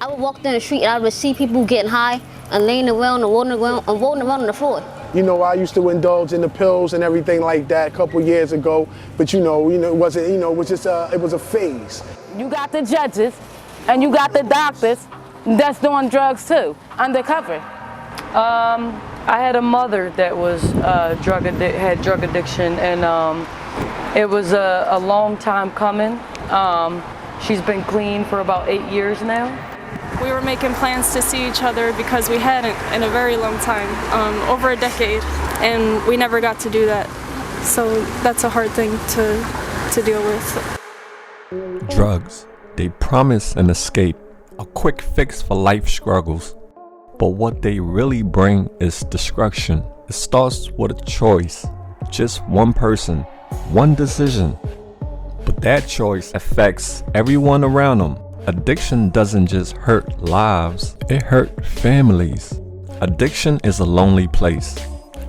I would walk down the street and I would see people getting high and laying around and rolling around on the floor. You know, I used to indulge in the pills and everything like that a couple years ago, but it wasn't, it was just, it was a phase. You got the judges and you got the doctors that's doing drugs too, undercover. I had a mother that was had drug addiction, and it was a long time coming. She's been clean for about 8 years now. We were making plans to see each other because we hadn't in a very long time, over a decade, and we never got to do that. So that's a hard thing to deal with. Drugs, they promise an escape, a quick fix for life struggles. But what they really bring is destruction. It starts with a choice, just one person, one decision. But that choice affects everyone around them. Addiction doesn't just hurt lives, it hurt families. Addiction is a lonely place,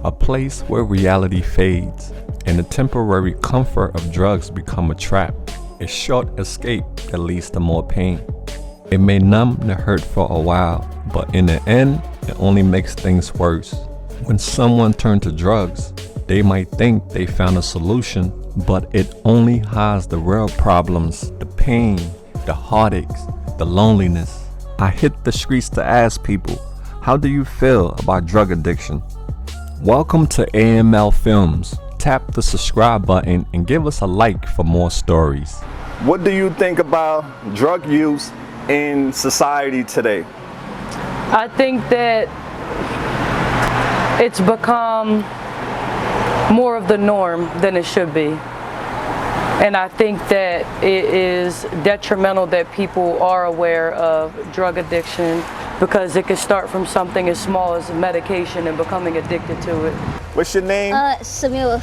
a place where reality fades and the temporary comfort of drugs become a trap. A short escape that leads to more pain. It may numb the hurt for a while, but in the end, it only makes things worse. When someone turns to drugs, they might think they found a solution, but it only hides the real problems, the pain, the heartaches, the loneliness. I hit the streets to ask people, how do you feel about drug addiction? Welcome to AML Films. Tap the subscribe button and give us a like for more stories. What do you think about drug use in society today? I think that it's become more of the norm than it should be. And I think that it is detrimental that people are aware of drug addiction, because it can start from something as small as medication and becoming addicted to it. What's your name? Samira.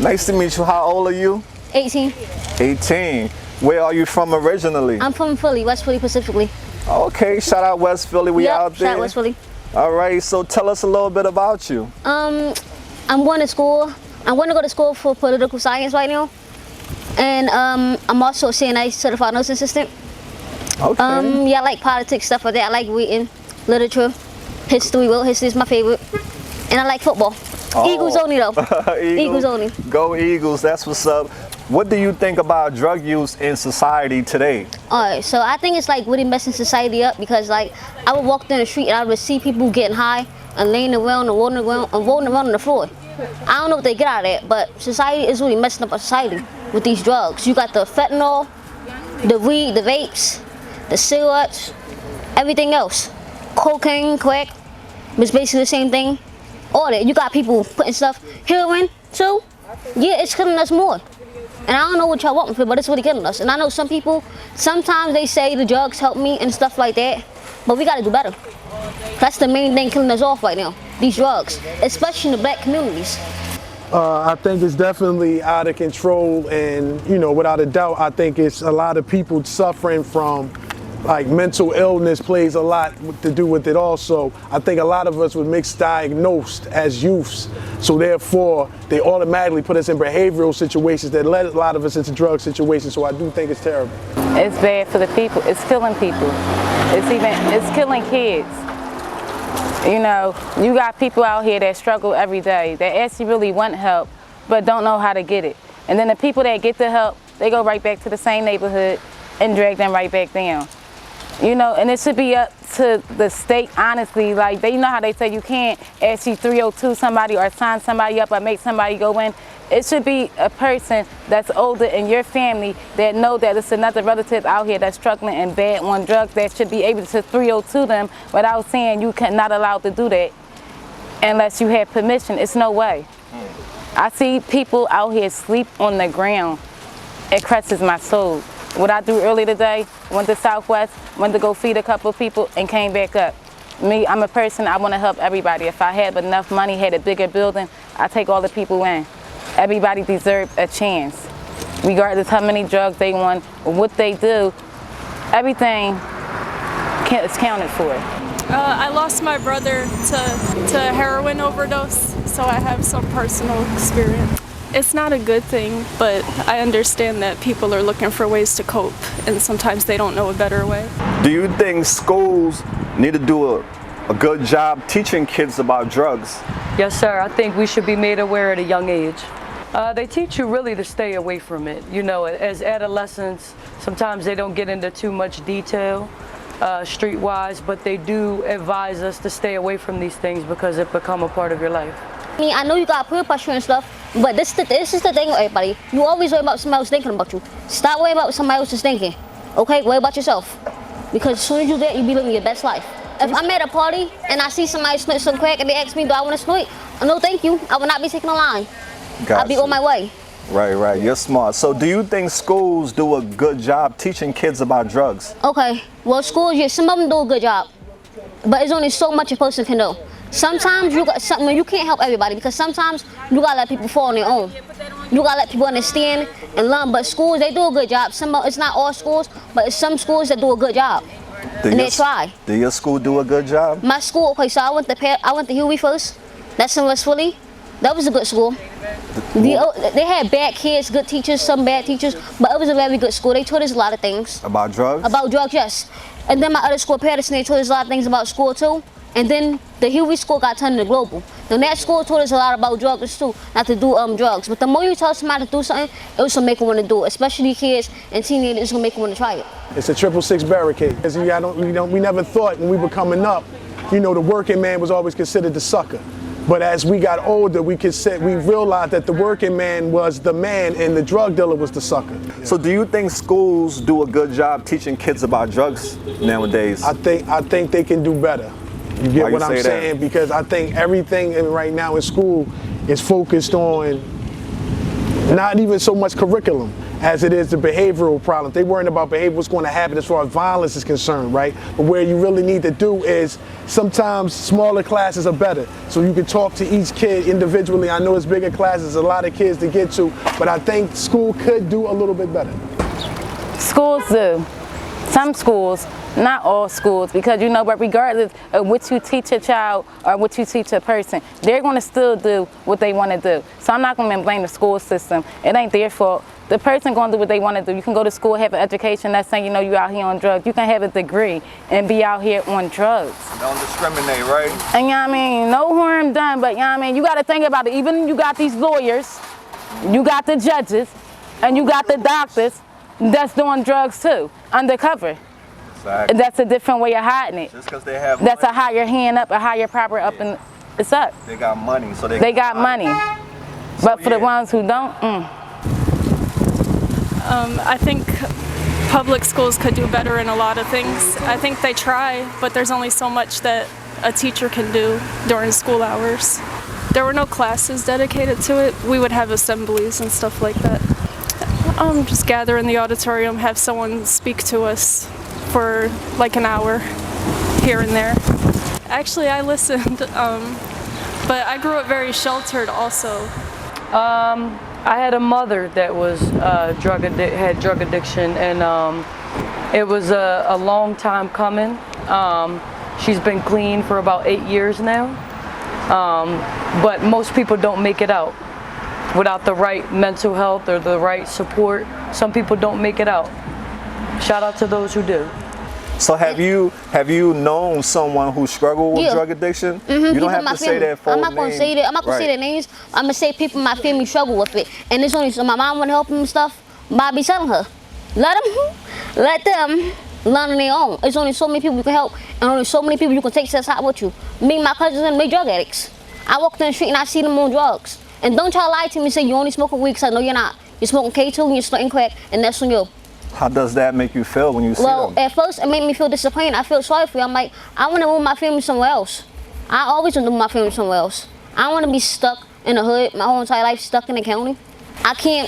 Nice to meet you. How old are you? 18. 18. Where are you from originally? I'm from Philly, West Philly specifically. Okay, shout out West Philly. We out there. Shout out West Philly. All right, so tell us a little bit about you. I'm going to school. I'm going to go to school for political science right now. And I'm also a CNA, certified nursing assistant. Okay. Yeah, I like politics, stuff like that. I like reading, literature, history. World history is my favorite. And I like football. Oh. Eagles only though. Eagles only. Go Eagles, that's what's up. What do you think about drug use in society today? Alright, so I think it's like really messing society up, because like I would walk down the street and I would see people getting high and laying around and rolling around on the floor. I don't know what they get out of that, but society is really messing up our society with these drugs. You got the fentanyl, the weed, the vapes, the cigarettes, everything else. Cocaine, crack, it's basically the same thing. All that. You got people putting stuff, heroin too. Yeah, it's killing us more. And I don't know what y'all want for, but it's really killing us. And I know some people, sometimes they say the drugs help me and stuff like that, but we gotta do better. That's the main thing killing us off right now, these drugs, especially in the black communities. I think it's definitely out of control, and without a doubt, I think it's a lot of people suffering from like mental illness plays a lot to do with it also. I think a lot of us were misdiagnosed as youths, so therefore they automatically put us in behavioral situations that led a lot of us into drug situations, so I do think it's terrible. It's bad for the people. It's killing people. It's killing kids. You got people out here that struggle every day, that actually really want help, but don't know how to get it. And then the people that get the help, they go right back to the same neighborhood and drag them right back down. And it should be up to the state, honestly. Like, they know how they say you can't actually 302 somebody or sign somebody up or make somebody go in. It should be a person that's older in your family that know that it's another relative out here that's struggling and bad on drugs, that should be able to 302 them without saying you cannot allowed to do that unless you have permission. It's no way. I see people out here sleep on the ground. It crushes my soul. What I do earlier today, went to Southwest, went to go feed a couple of people and came back up. Me, I'm a person, I want to help everybody. If I had enough money, had a bigger building, I take all the people in. Everybody deserves a chance. Regardless how many drugs they want, or what they do, everything is counted for. I lost my brother to heroin overdose, so I have some personal experience. It's not a good thing, but I understand that people are looking for ways to cope, and sometimes they don't know a better way. Do you think schools need to do a good job teaching kids about drugs? Yes, sir. I think we should be made aware at a young age. They teach you really to stay away from it. You know, as adolescents, sometimes they don't get into too much detail streetwise, but they do advise us to stay away from these things because it become a part of your life. I mean, I know you got peer pressure and stuff, but this is the thing with everybody. You always worry about somebody else thinking about you. Stop worrying about what somebody else is thinking. Okay, worry about yourself. Because as soon as you do that, you be living your best life. If I'm at a party and I see somebody snort some crack and they ask me, do I want to snort? No, thank you. I will not be taking a line. I'll be on my way. Right. You're smart. So do you think schools do a good job teaching kids about drugs? Okay, well, schools, yeah, some of them do a good job. But it's only so much a person can do. Sometimes you got something, you can't help everybody because sometimes you gotta let people fall on their own. You gotta let people understand and learn. But schools, they do a good job. It's not all schools, but it's some schools that do a good job. And they try. Do your school do a good job? My school, okay, so I went to Huey first. That's in West Philly. That was a good school. They had bad kids, good teachers, some bad teachers, but it was a very good school. They taught us a lot of things. About drugs? About drugs, yes. And then my other school, Patterson, they taught us a lot of things about school too. And then the Huey school got turned into Global. Then that school taught us a lot about drugs too, not to do drugs. But the more you tell somebody to do something, it was gonna make them want to do it. Especially kids and teenagers, it's gonna make them want to try it. It's a 666 barricade. We never thought when we were coming up, you know, the working man was always considered the sucker. But as we got older, we realized that the working man was the man and the drug dealer was the sucker. So do you think schools do a good job teaching kids about drugs nowadays? I think they can do better. You get what I'm saying? Because I think everything right now in school is focused on not even so much curriculum as it is the behavioral problem. They worrying about behavior, what's going to happen as far as violence is concerned, right? But where you really need to do is sometimes smaller classes are better. So you can talk to each kid individually. I know it's bigger classes, a lot of kids to get to, but I think school could do a little bit better. Schools do. Some schools, not all schools, because you know, but regardless of what you teach a child or what you teach a person, they're going to still do what they want to do. So I'm not going to blame the school system. It ain't their fault. The person going to do what they want to do. You can go to school, have an education, that's saying, you know, you out here on drugs. You can have a degree and be out here on drugs. Don't discriminate, right? And you know what I mean? No harm done, but you know what I mean? You got to think about it. Even you got these lawyers, you got the judges, and you got the doctors that's doing drugs too, undercover. Exactly. That's a different way of hiding it. Just because they have That's money, a higher hand up, a higher proper up, and it's up. they got money, so They got money. But for the ones who don't, I think public schools could do better in a lot of things. I think they try, but there's only so much that a teacher can do during school hours. There were no classes dedicated to it. We would have assemblies and stuff like that. Just gather in the auditorium, have someone speak to us for like an hour here and there. Actually, I listened, but I grew up very sheltered also. I had a mother that was had drug addiction, and it was a long time coming. She's been clean for about 8 years now, but most people don't make it out without the right mental health or the right support. Some people don't make it out. Shout out to those who do. So have you known someone who struggled with drug addiction? Mm-hmm. You don't have to say their full name. I'm not gonna say that. I'm not gonna say their names. I'm gonna say people in my family struggle with it, and it's only so my mom wanna help them and stuff. But I be telling her, let them learn on their own. It's only so many people you can help, and only so many people you can take to the side with you. Me and my cousins and they drug addicts. I walk down the street and I see them on drugs. And don't try to lie to me and say you only smoking weed, 'cause I know you're not. You're smoking K2 and you're snorting crack, and that's on you. How does that make you feel when you see them? Well, at first it made me feel disappointed. I feel sorry for you. I'm like, I want to move my family somewhere else. I always want to move my family somewhere else. I don't want to be stuck in the hood my whole entire life, stuck in the county. I can't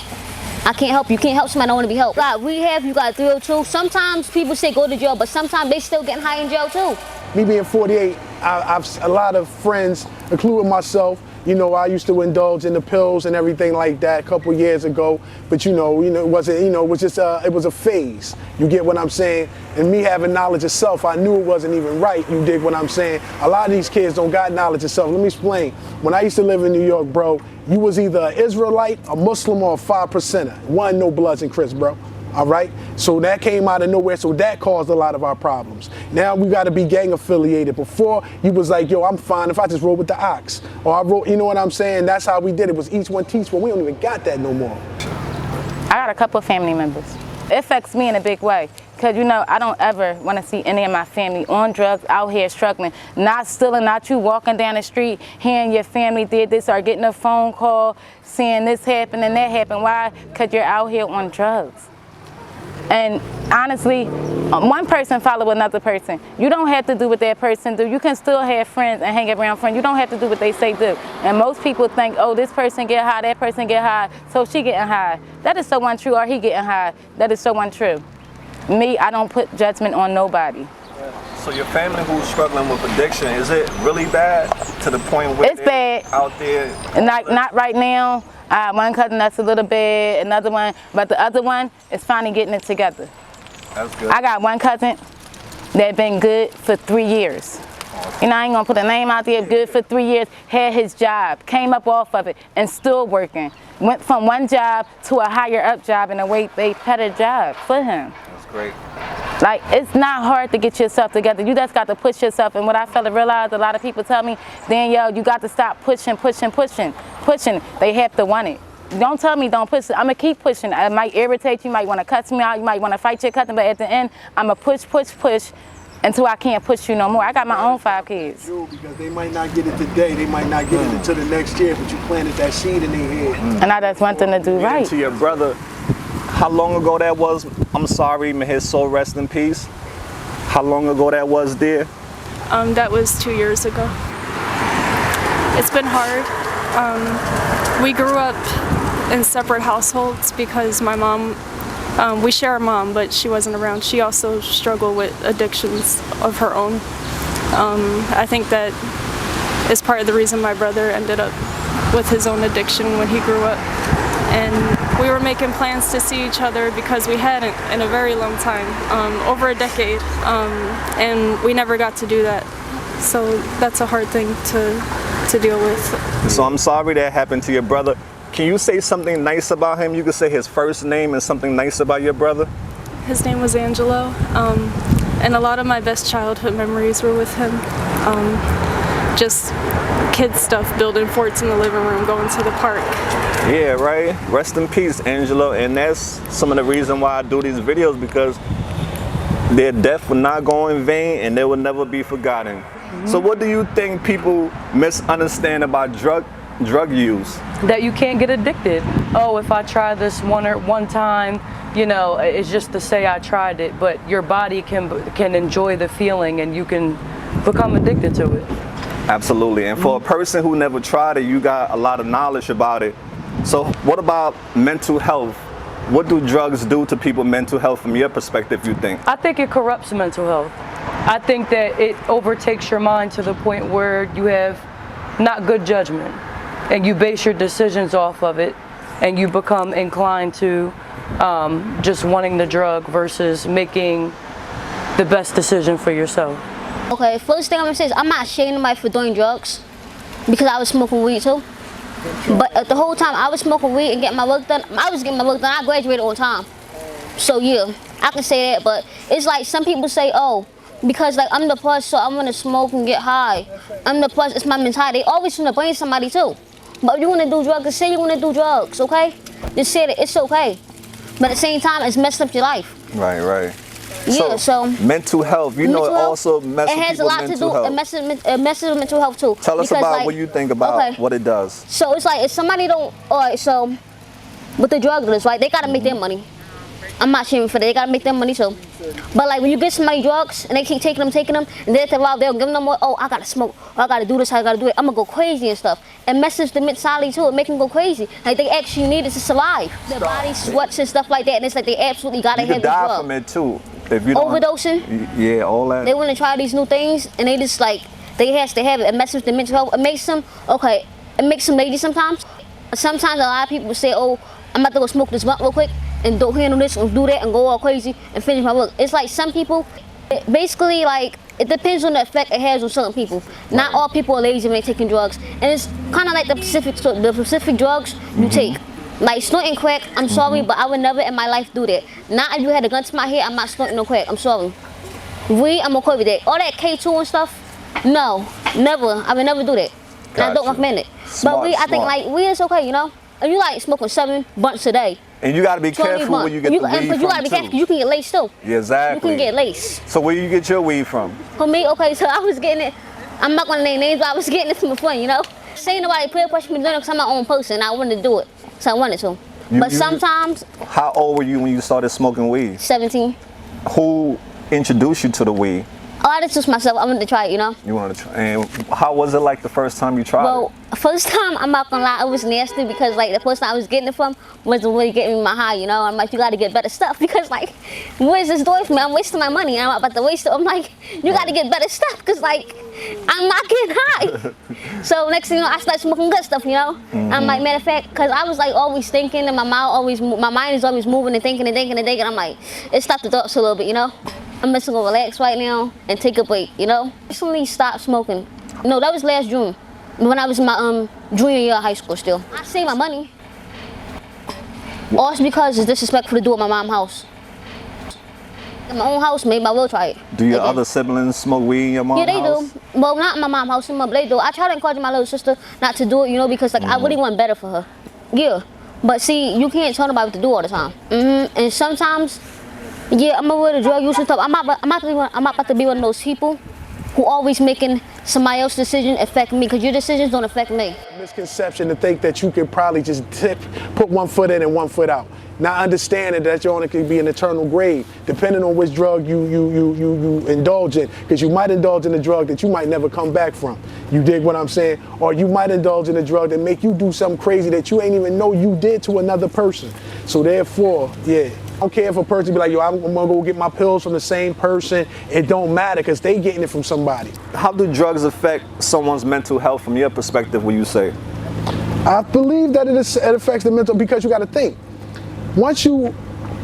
help you. You can't help somebody that want to be helped. You got rehab, you got 302. Sometimes people say go to jail, but sometimes they still getting high in jail too. Me being 48, I've a lot of friends, including myself, You know, I used to indulge in the pills and everything like that a couple years ago. But it wasn't, it was just, it was a phase. You get what I'm saying? And me having knowledge of self, I knew it wasn't even right. You dig what I'm saying? A lot of these kids don't got knowledge of self. Let me explain. When I used to live in New York, bro, you was either an Israelite, a Muslim, or a 5%er. One, no Bloods and Crips, bro. All right, so that came out of nowhere, so that caused a lot of our problems. Now we got to be gang affiliated. Before, you was like, yo, I'm fine if I just roll with the ox, or I roll, you know what I'm saying? That's how we did it. It was each one teach one. We don't even got that no more. I got a couple of family members. It affects me in a big way because, I don't ever want to see any of my family on drugs, out here struggling, not stealing, not you walking down the street, hearing your family did this or getting a phone call, seeing this happen and that happen. Why? Because you're out here on drugs. And honestly, one person follow another person. You don't have to do what that person do. You can still have friends and hang around friends. You don't have to do what they say do. And most people think, oh, this person get high, that person get high, so she getting high. That is so untrue, or he getting high. That is so untrue. Me, I don't put judgment on nobody. So your family who's struggling with addiction, is it really bad to the point where it's bad out there? Not right now. I have one cousin that's a little bad, another one, but the other one is finally getting it together. That's good. I got one cousin that been good for 3 years. I ain't gonna put a name out there, good for 3 years, had his job, came up off of it, and still working. Went from one job to a higher up job in a way they better job for him. That's great. Like, it's not hard to get yourself together. You just got to push yourself. And what I felt to realize, a lot of people tell me, Danielle, you got to stop pushing. They have to want it. Don't tell me don't push. I'm going to keep pushing. It might irritate you. You might want to cuss me out. You might want to fight your cousin. But at the end, I'm going to push until I can't push you no more. I got my own 5 kids. Because they might not get it today. They might not get it until the next year. But you planted that seed in their head. And I just want them to do right. To your brother, how long ago that was? I'm sorry, may his soul rest in peace. How long ago that was, dear? That was 2 years ago. It's been hard. We grew up in separate households because my mom, we share a mom, but she wasn't around. She also struggled with addictions of her own. I think that is part of the reason my brother ended up with his own addiction when he grew up. And we were making plans to see each other because we hadn't in a very long time, over a decade, and we never got to do that. So that's a hard thing to deal with. So I'm sorry that happened to your brother. Can you say something nice about him? You could say his first name and something nice about your brother. His name was Angelo, and a lot of my best childhood memories were with him. Just kid stuff, building forts in the living room, going to the park. Yeah, right. Rest in peace, Angelo. And that's some of the reason why I do these videos, because their death will not go in vain and they will never be forgotten. So what do you think people misunderstand about drug use? That you can't get addicted. Oh, if I try this one time, it's just to say I tried it, but your body can enjoy the feeling and you can become addicted to it. Absolutely. And for a person who never tried it, you got a lot of knowledge about it. So what about mental health? What do drugs do to people's mental health from your perspective, you think? I think it corrupts mental health. I think that it overtakes your mind to the point where you have not good judgment and you base your decisions off of it and you become inclined to just wanting the drug versus making the best decision for yourself. Okay, first thing I'm gonna say is I'm not shaming anybody for doing drugs because I was smoking weed too. But the whole time I was smoking weed and getting my work done, I was getting my work done. I graduated on time. So yeah, I can say that. But it's like some people say, oh, because like I'm the plus, so I'm gonna smoke and get high. I'm the plus, it's my mentality. They always want to blame somebody too. But if you wanna do drugs, just say you wanna do drugs, okay? Just say that it's okay. But at the same time, it's messing up your life. Right. Yeah, so mental health, it also messes it has a lot to do. It messes with mental health too. Tell us about what you think about what it does. So it's like if somebody don't, alright, so with the drug dealers, right? They gotta make their money. I'm not shaming for that. They gotta make their money too. But like when you get somebody drugs and they keep taking them, and then they'll give them more. Oh, I gotta smoke. Oh, I gotta do this. I gotta do it. I'm gonna go crazy and stuff. It messes the mentality too. It makes them go crazy. Like they actually need it to survive. Their body sweats and stuff like that, and it's like they absolutely gotta have the drug. You could die from it too. If you overdosing. Yeah, all that. They want to try these new things, and they just like they has to have it. It messes with the mental health. It makes them it it makes them lazy sometimes. Sometimes a lot of people say, oh, I'm about to go smoke this blunt real quick and don't handle this and do that and go all crazy and finish my work. It's like some people, basically like, it depends on the effect it has on certain people. Not all people are lazy when they're taking drugs. And it's kind of like the specific drugs you take. Like snorting crack, I'm sorry, but I would never in my life do that. Not if you had a gun to my head, I'm not snorting no crack, I'm sorry. Weed, I'm okay with that. All that K2 and stuff, no, never. I would never do that. And I don't recommend it. Smart, but weed, I think like weed is okay, you know? If you like smoking 7 blunts a day. And you got to be careful where you get the weed from, you got to be careful, you can get laced too. Yeah, exactly. You can get laced. So where you get your weed from? For me, okay, so I was getting it, I'm not gonna name names, but I was getting it from a friend, you know? Saying nobody peer pressure me doing it because I'm my own person, I wanted to do it, so I wanted to. But sometimes. How old were you when you started smoking weed? 17. Who introduced you to the weed? Oh, I just myself, I wanted to try it, you know? You wanted to try, and how was it like the first time you tried it? Well, first time, I'm not gonna lie, it was nasty because like the person I was getting it from wasn't really getting me my high, you know? I'm like, you gotta get better stuff because like, what is this doing for me? I'm wasting my money and I'm about to waste it. I'm like, you gotta get better stuff because like, I'm not getting high. So next thing you know, I started smoking good stuff, you know? I'm like, matter of fact, because I was like always thinking and my mind is always moving and thinking and thinking and thinking. I'm like, it stopped the thoughts a little bit, you know? I'm just gonna relax right now and take a break, you know? Recently stopped smoking. No, that was last June, when I was in my junior year of high school still. I saved my money. Also because it's disrespectful to do at my mom's house. In my own house, maybe I will try it. Do your other siblings smoke weed in your mom's house? Yeah, they do. Well, not in my mom's house, but they do. I try to encourage my little sister not to do it, you know, because like I really want better for her. Yeah, but see, you can't tell nobody what to do all the time. And sometimes, yeah, I'm over the drug use and stuff. I'm not about to be one of those people who always making somebody else's decision affect me, because your decisions don't affect me. Misconception to think that you could probably just put one foot in and one foot out. Not understanding that your owner could be an eternal grave, depending on which drug you indulge in, because you might indulge in a drug that you might never come back from. You dig what I'm saying? Or you might indulge in a drug that make you do something crazy that you ain't even know you did to another person. So therefore, yeah. I don't care if a person be like, yo, I'm gonna go get my pills from the same person. It don't matter because they getting it from somebody. How do drugs affect someone's mental health from your perspective, would you say? I believe that it affects the mental, because you got to think. Once you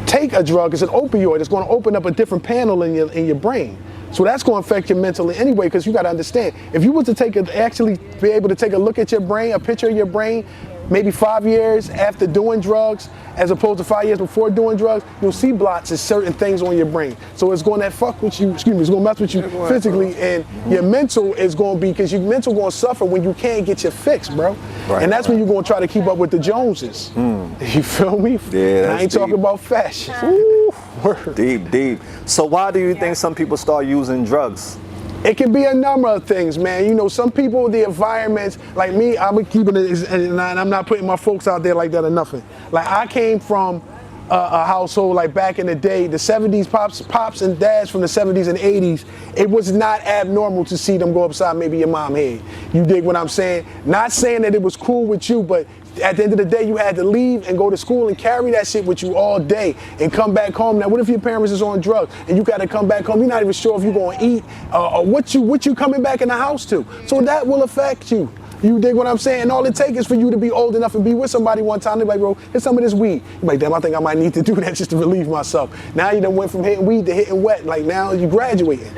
take a drug, it's an opioid, it's going to open up a different panel in your brain. So that's going to affect you mentally anyway, because you got to understand, if you were to actually be able to take a look at your brain, a picture of your brain, maybe 5 years after doing drugs, as opposed to 5 years before doing drugs, you'll see blots of certain things on your brain. So it's going to fuck with you, it's going to mess with you physically, and your mental is going to be, because your mental going to suffer when you can't get your fix, bro. Right, and that's when you're going to try to keep up with the Joneses. You feel me? Yeah, I ain't talking about fashion. Ooh, word. Deep. So why do you think some people start using drugs? It can be a number of things, man. You know, some people, the environments, like me, I'm keeping it, and I'm not putting my folks out there like that or nothing. Like, I came from a household, like back in the day, the 70s, pops and dads from the 70s and 80s, it was not abnormal to see them go upside maybe your mom's head. You dig what I'm saying? Not saying that it was cool with you, but at the end of the day, you had to leave and go to school and carry that shit with you all day and come back home. Now, what if your parents is on drugs and you got to come back home? You're not even sure if you're going to eat or what you coming back in the house to. So that will affect you. You dig what I'm saying? And all it takes is for you to be old enough and be with somebody one time. They're like, bro, here's some of this weed. You're like, damn, I think I might need to do that just to relieve myself. Now you done went from hitting weed to hitting wet. Like, now you graduating.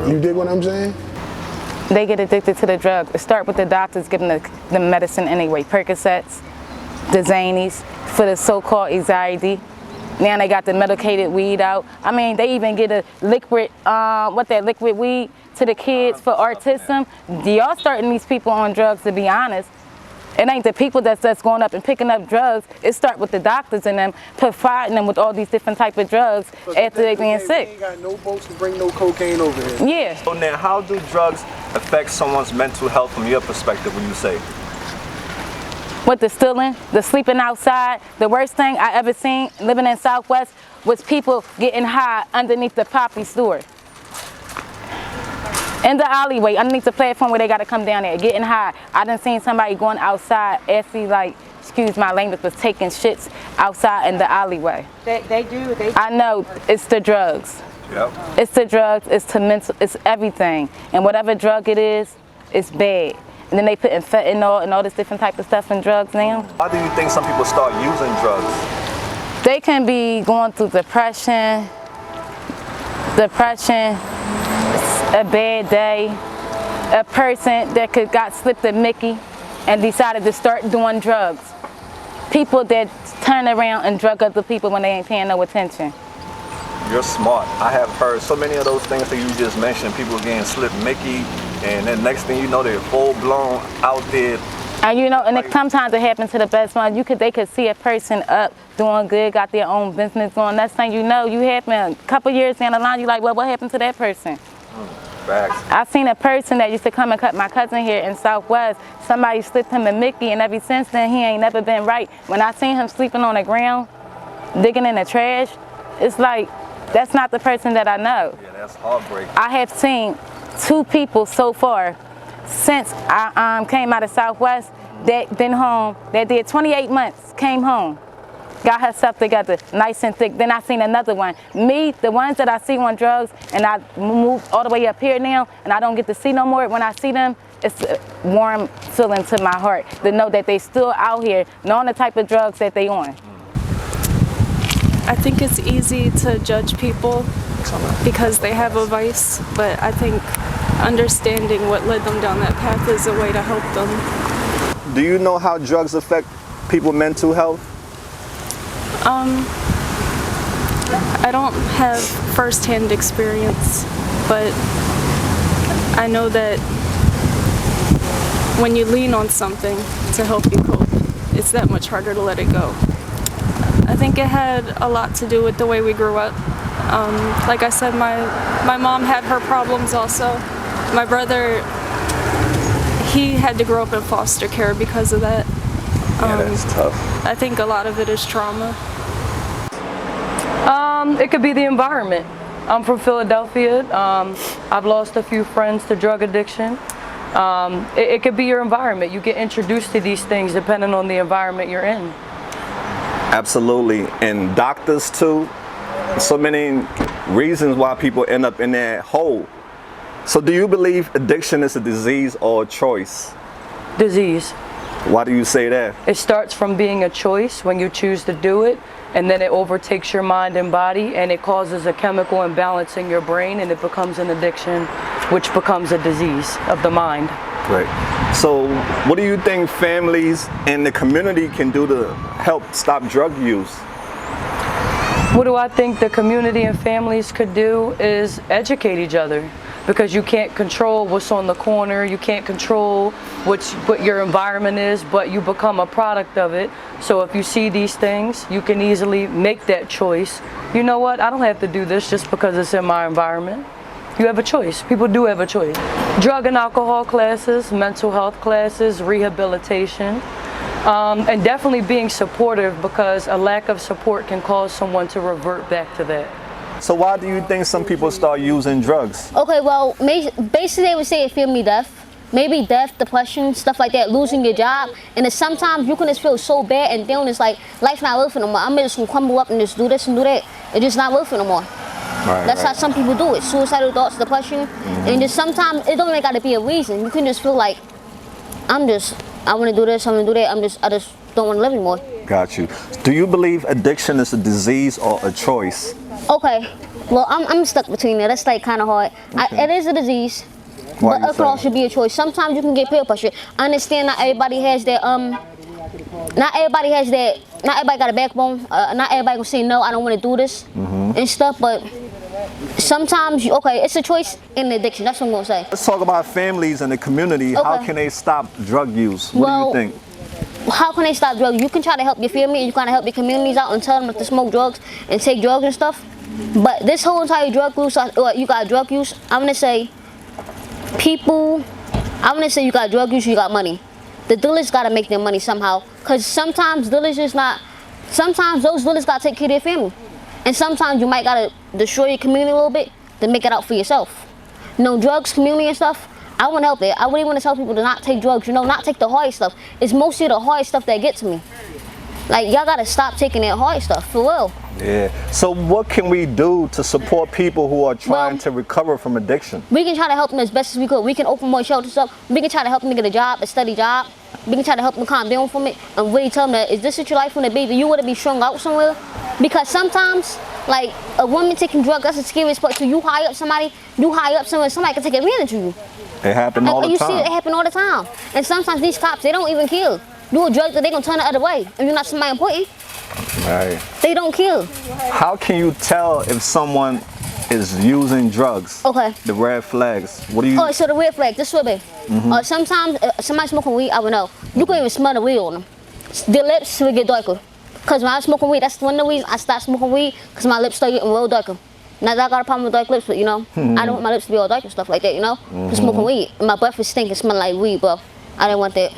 You dig what I'm saying? They get addicted to the drug. It start with the doctors giving the medicine anyway. Percocets, the Zanies, for the so-called anxiety. Now they got the medicated weed out. I mean, they even get a liquid, liquid weed to the kids for autism. Y'all starting these people on drugs, to be honest. It ain't the people that's going up and picking up drugs. It start with the doctors and them providing them with all these different type of drugs after they being sick. Ain't got no boats to bring no cocaine over here. Yeah. So now, how do drugs affect someone's mental health from your perspective, when you say? With the stealing, the sleeping outside, the worst thing I ever seen living in Southwest was people getting high underneath the Poppy store. In the alleyway, underneath the platform where they got to come down there, getting high. I done seen somebody going outside, actually, like, excuse my language, was taking shits outside in the alleyway. They do. I know, it's the drugs. Yep. It's the drugs, it's the mental, it's everything. And whatever drug it is, it's bad. and then they put in fentanyl and all this different type of stuff in drugs now. Why do you think some people start using drugs? They can be going through depression, a bad day, a person that got slipped a Mickey and decided to start doing drugs. People that turn around and drug other people when they ain't paying no attention. You're smart. I have heard so many of those things that you just mentioned. People getting slipped Mickey, and then next thing you know, they're full blown out there. And you know, and sometimes it happens to the best one. They could see a person up, doing good, got their own business going. Next thing you know, you happen a couple years down the line, you like, well, what happened to that person? Facts. I seen a person that used to come and cut my cousin here in Southwest. Somebody slipped him a Mickey, and ever since then, he ain't never been right. When I seen him sleeping on the ground, digging in the trash, it's like, that's not the person that I know. Yeah, that's heartbreaking. I have seen 2 people so far since I came out of Southwest that been home, that did 28 months, came home, got herself together, nice and thick. Then I seen another one. Me, the ones that I see on drugs, and I moved all the way up here now, and I don't get to see no more. When I see them, it's a warm feeling to my heart to know that they still out here, knowing the type of drugs that they on. I think it's easy to judge people because they have a vice, but I think understanding what led them down that path is a way to help them. Do you know how drugs affect people's mental health? I don't have first-hand experience, but I know that when you lean on something to help you cope, it's that much harder to let it go. I think it had a lot to do with the way we grew up. Like I said, my mom had her problems also. My brother, he had to grow up in foster care because of that. Yeah, that's tough. I think a lot of it is trauma. It could be the environment. I'm from Philadelphia. I've lost a few friends to drug addiction. It could be your environment. You get introduced to these things depending on the environment you're in. Absolutely, and doctors too. So many reasons why people end up in that hole. So do you believe addiction is a disease or a choice? Disease. Why do you say that? It starts from being a choice when you choose to do it, and then it overtakes your mind and body, and it causes a chemical imbalance in your brain, and it becomes an addiction, which becomes a disease of the mind. Right. So what do you think families and the community can do to help stop drug use? What do I think the community and families could do is educate each other, because you can't control what's on the corner, you can't control what your environment is, but you become a product of it. So if you see these things, you can easily make that choice. You know what, I don't have to do this just because it's in my environment. You have a choice. People do have a choice. Drug and alcohol classes, mental health classes, rehabilitation, and definitely being supportive, because a lack of support can cause someone to revert back to that. So why do you think some people start using drugs? Okay, well, basically they would say it family death. Maybe death, depression, stuff like that, losing your job. And then sometimes you can just feel so bad and down, it's like, life's not worth it no more. I'm just gonna crumble up and just do this and do that. It's just not worth it no more. That's how some people do it. Suicidal thoughts, depression. And just sometimes it don't even gotta be a reason. You can just feel like, I wanna do this, I wanna do that, I just don't wanna live anymore. Got you. Do you believe addiction is a disease or a choice? Okay, well, I'm stuck between there. That's like kind of hard. Okay. It is a disease, Why but it could also be a choice. Sometimes you can get peer pressure. I understand not everybody has that, not everybody got a backbone. Not everybody gonna say, no, I don't wanna do this and stuff, but sometimes, it's a choice in the addiction. That's what I'm gonna say. Let's talk about families and the community. How can they stop drug use? What do you think? How can they stop drugs? You can try to help your family, and you kind of help your communities out and tell them not to smoke drugs and take drugs and stuff. But this whole entire drug use, you got drug use, I'm gonna say you got drug use, you got money. The dealers gotta make their money somehow. Cause sometimes those dealers gotta take care of their family. And sometimes you might gotta destroy your community a little bit to make it out for yourself. Drugs, community and stuff, I wouldn't help it. I really want to tell people to not take drugs, not take the hard stuff. It's mostly the hard stuff that gets me. Like, y'all gotta stop taking that hard stuff, for real. Yeah. So what can we do to support people who are trying to recover from addiction? We can try to help them as best as we could. We can open more shelters up. We can try to help them get a job, a steady job. We can try to help them calm down from it and really tell them that, is this what your life want to be? Do you want to be strung out somewhere? Because sometimes, like, a woman taking drugs, that's the scariest part too. You high up somebody, somebody can take advantage of you. It happens all the You time. see it happen all the time. And sometimes these cops, they don't even kill. Do a drug that they gonna turn the other way. If you're not somebody important, Right. they don't kill. How can you tell if someone is using drugs? Okay. The red flags. What do you? Oh, so the red flag, this would be. Sometimes somebody smoking weed, I would know. You can even smell the weed on them. Their lips will get darker. Because when I was smoking weed, that's one of the reasons I stopped smoking weed, because my lips started getting real darker. Not that I got a problem with dark lips, but you know, I don't want my lips to be all dark and stuff like that, you know? For smoking weed. And my breath is stinking, smelling like weed, bro. I didn't want that.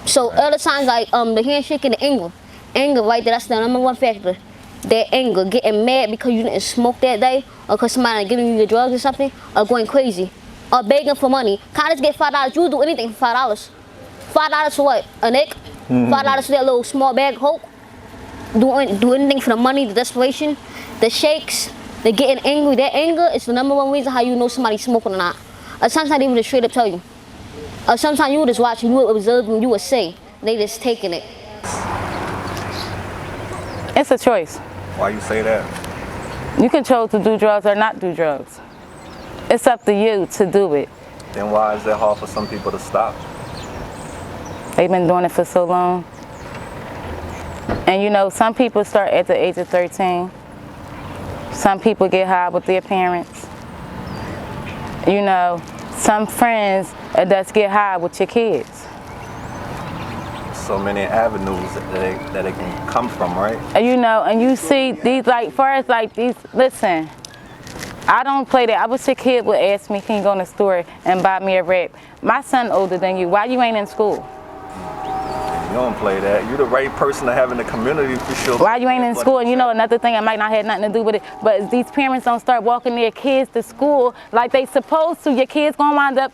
So other signs like the handshake and the anger. Anger right there, that's the #1 factor. That anger, getting mad because you didn't smoke that day, or because somebody giving you the drugs or something, or going crazy, or begging for money. Can't just get $5. You'll do anything for $5. $5 for what? A nick? $5 for that little small bag of Coke? Do anything for the money, the desperation, the shakes, the getting angry. That anger is the #1 reason how you know somebody's smoking or not. Or sometimes they would just straight up tell you. Or sometimes you would just watch and you would observe and you would say, they just taking it. It's a choice. Why you say that? You can choose to do drugs or not do drugs. It's up to you to do it. Then why is it hard for some people to stop? They've been doing it for so long. And you know, some people start at the age of 13. Some people get high with their parents. You know, some friends just get high with your kids. So many avenues that it can come from, right? And you know, and you see these, like, far as like these, listen, I don't play that. I wish a kid would ask me, can you go in the store and buy me a wrap? My son older than you, why you ain't in school? You don't play that. You're the right person to have in the community for sure. Why you ain't in school? And you know, another thing, it might not have nothing to do with it, but these parents don't start walking their kids to school like they supposed to. Your kids gonna wind up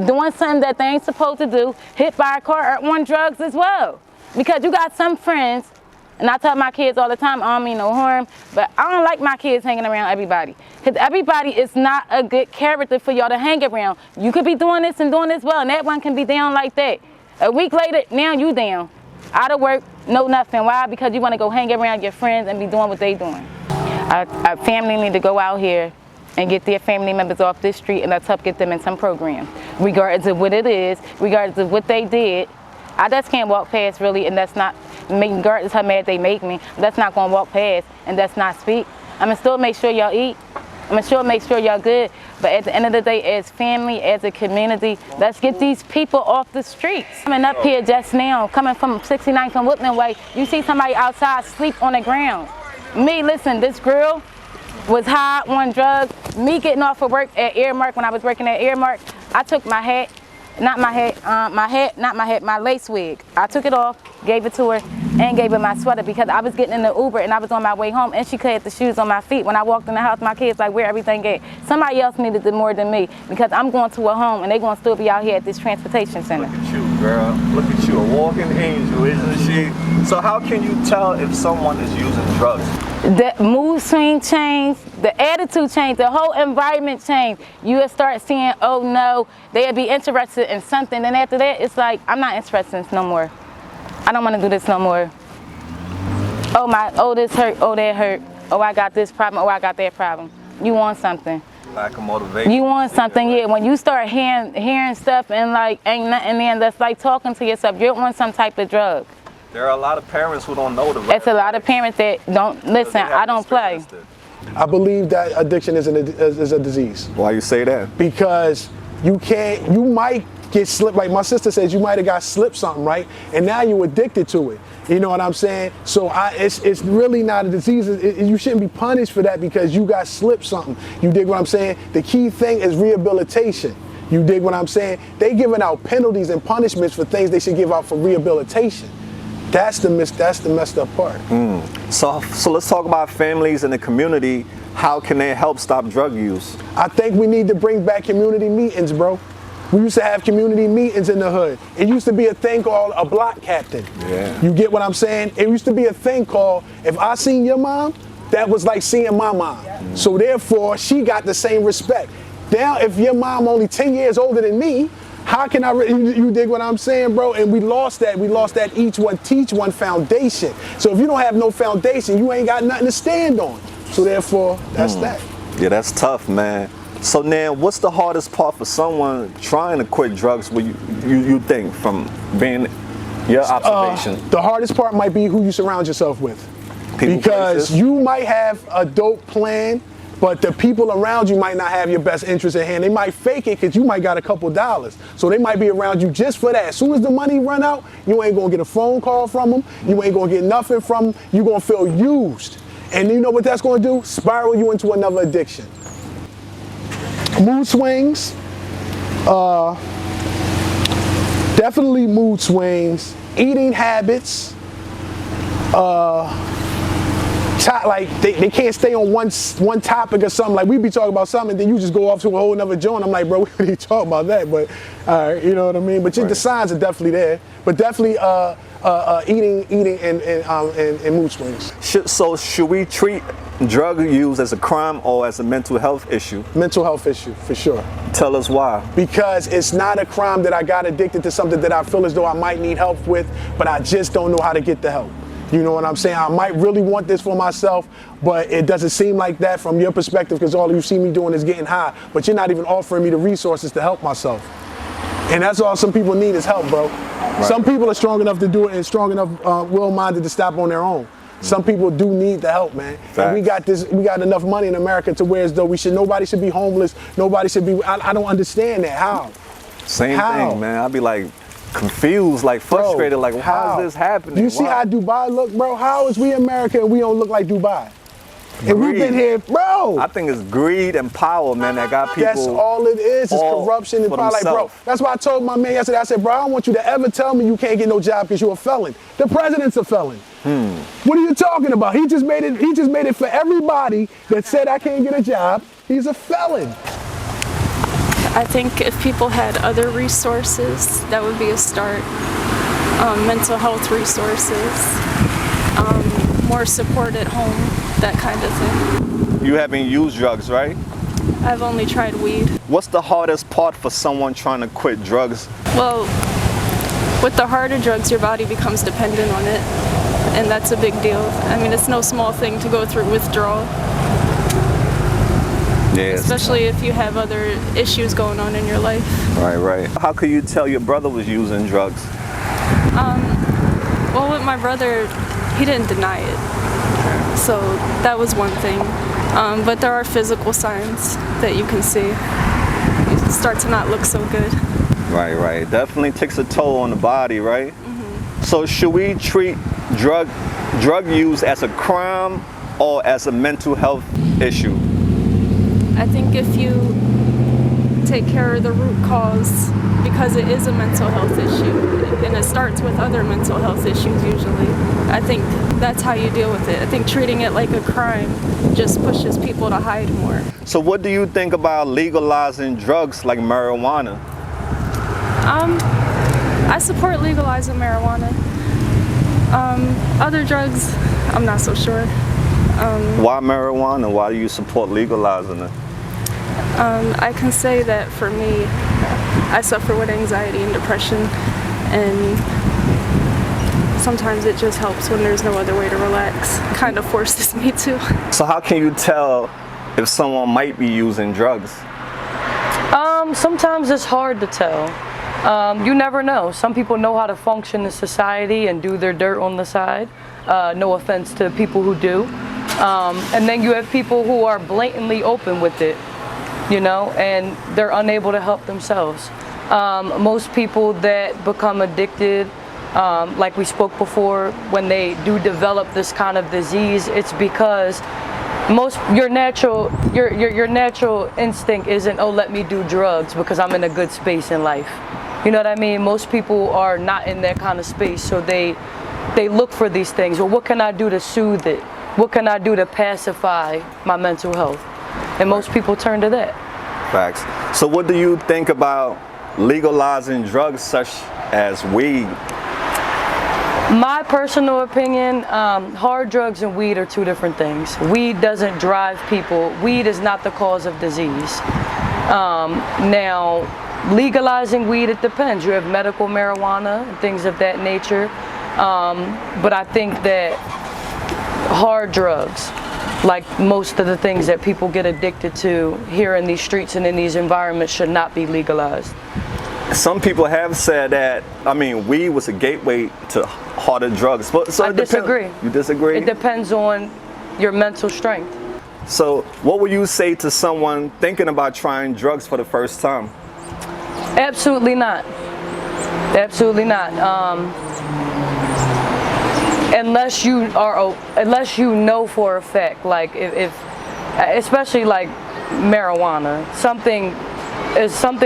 doing something that they ain't supposed to do, hit by a car or on drugs as well. Because you got some friends, and I tell my kids all the time, I don't mean no harm, but I don't like my kids hanging around everybody. Because everybody is not a good character for y'all to hang around. You could be doing this and doing this well, and that one can be down like that. A week later, now you down. Out of work, no nothing. Why? Because you want to go hang around your friends and be doing what they doing. Our family need to go out here and get their family members off this street, and let's help get them in some program. Regardless of what it is, regardless of what they did, I just can't walk past really, and that's not, regardless how mad they make me, that's not gonna walk past and that's not speak. I'm gonna still make sure y'all eat. I'm gonna still make sure y'all good. But at the end of the day, as family, as a community, let's get these people off the streets. Coming up here just now, coming from 69 from Whitman Way, you see somebody outside sleep on the ground. Me, listen, this girl was high on drugs. Me getting off of work at Earmark, when I was working at Earmark, I took my hat, my lace wig. I took it off, gave it to her, and gave her my sweater because I was getting in the Uber and I was on my way home and she could have the shoes on my feet. When I walked in the house, my kids like, where everything at? Somebody else needed it more than me because I'm going to a home and they gonna still be out here at this transportation center. Look at you, girl. Look at you, a walking angel, isn't she? So how can you tell if someone is using drugs? The mood swing change, the attitude change, the whole environment change. You will start seeing, oh no, they'll be interested in something. Then after that, it's like, I'm not interested in this no more. I don't want to do this no more. Oh, this hurt, oh, that hurt. Oh, I got this problem, oh, I got that problem. You want something. Lack of motivation. You want something, yeah. When you start hearing stuff and like ain't nothing there, that's like talking to yourself. You're on some type of drug. There are a lot of parents who don't know the It's a lot of parents that don't listen. I don't play. I believe that addiction is a disease. Why you say that? Because you might get slipped, like my sister says, you might have got slipped something, right? And now you're addicted to it. You know what I'm saying? So it's really not a disease. You shouldn't be punished for that because you got slipped something. You dig what I'm saying? The key thing is rehabilitation. You dig what I'm saying? They giving out penalties and punishments for things they should give out for rehabilitation. That's the messed up part. So let's talk about families in the community. How can they help stop drug use? I think we need to bring back community meetings, bro. We used to have community meetings in the hood. It used to be a thing called a block captain. Yeah. You get what I'm saying? It used to be a thing called, if I seen your mom, that was like seeing my mom. So therefore, she got the same respect. Now, if your mom only 10 years older than me, how can you dig what I'm saying, bro? And we lost that each one teach one foundation. So if you don't have no foundation, you ain't got nothing to stand on. So therefore, that's that. Yeah, that's tough, man. So now, what's the hardest part for someone trying to quit drugs, what you think, from being your observation? The hardest part might be who you surround yourself with. People, because places. you might have a dope plan, but the people around you might not have your best interest at hand. They might fake it because you might got a couple dollars. So they might be around you just for that. As soon as the money run out, you ain't gonna get a phone call from them. You ain't gonna get nothing from them. You're gonna feel used. And you know what that's gonna do? Spiral you into another addiction. Mood swings, definitely mood swings, eating habits, like they can't stay on one topic or something. Like we be talking about something, then you just go off to a whole nother joint. I'm like, bro, we already talk about that, but you know what I mean. But the signs are definitely there. But definitely eating and mood swings. So should we treat drug use as a crime or as a mental health issue? Mental health issue, for sure. Tell us why. Because it's not a crime that I got addicted to something that I feel as though I might need help with, but I just don't know how to get the help. You know what I'm saying? I might really want this for myself, but it doesn't seem like that from your perspective because all you see me doing is getting high, but you're not even offering me the resources to help myself. And that's all some people need is help, bro. Right. Some people are strong enough to do it and strong enough will-minded to stop on their own. Some people do need the help, man. Facts. And we got enough money in America to where as though nobody should be homeless, nobody should be, I don't understand that. How? Same thing, man. I'd be like confused, like frustrated, bro, like how is this happening? Do you see how Dubai look, bro? How is we America and we don't look like Dubai? And we've been here, bro. I think it's greed and power, man, that got people. That's all it is corruption and power. Like, bro, that's why I told my man yesterday, I said, bro, I don't want you to ever tell me you can't get no job because you're a felon. The president's a felon. What are you talking about? He just made it for everybody that said I can't get a job. He's a felon. I think if people had other resources, that would be a start. Mental health resources, more support at home, that kind of thing. You haven't used drugs, right? I've only tried weed. What's the hardest part for someone trying to quit drugs? Well, with the harder drugs, your body becomes dependent on it, and that's a big deal. I mean, it's no small thing to go through withdrawal. Yes. Especially if you have other issues going on in your life. Right. How could you tell your brother was using drugs? Well, with my brother, he didn't deny it. So that was one thing. But there are physical signs that you can see. You start to not look so good. Right. Definitely takes a toll on the body, right? So should we treat drug use as a crime or as a mental health issue? I think if you take care of the root cause, because it is a mental health issue, and it starts with other mental health issues usually, I think that's how you deal with it. I think treating it like a crime just pushes people to hide more. So what do you think about legalizing drugs like marijuana? I support legalizing marijuana. Other drugs, I'm not so sure. Why marijuana? Why do you support legalizing it? I can say that for me, I suffer with anxiety and depression, and sometimes it just helps when there's no other way to relax. It kind of forces me to. So how can you tell if someone might be using drugs? Sometimes it's hard to tell. You never know. Some people know how to function in society and do their dirt on the side. No offense to people who do. And then you have people who are blatantly open with it, you know, and they're unable to help themselves. Most people that become addicted, like we spoke before, when they do develop this kind of disease, it's because your natural instinct isn't, oh, let me do drugs because I'm in a good space in life. You know what I mean? Most people are not in that kind of space, so they look for these things. Well, what can I do to soothe it? What can I do to pacify my mental health? And most people turn to that. Facts. So what do you think about legalizing drugs such as weed? My personal opinion, hard drugs and weed are two different things. Weed doesn't drive people. Weed is not the cause of disease. Now, legalizing weed, it depends. You have medical marijuana and things of that nature. But I think that hard drugs, like most of the things that people get addicted to here in these streets and in these environments, should not be legalized. Some people have said that, weed was a gateway to harder drugs. So I disagree. You disagree? It depends on your mental strength. So what would you say to someone thinking about trying drugs for the first time? Absolutely not. Absolutely not. Unless you know for a fact, like if especially like marijuana, something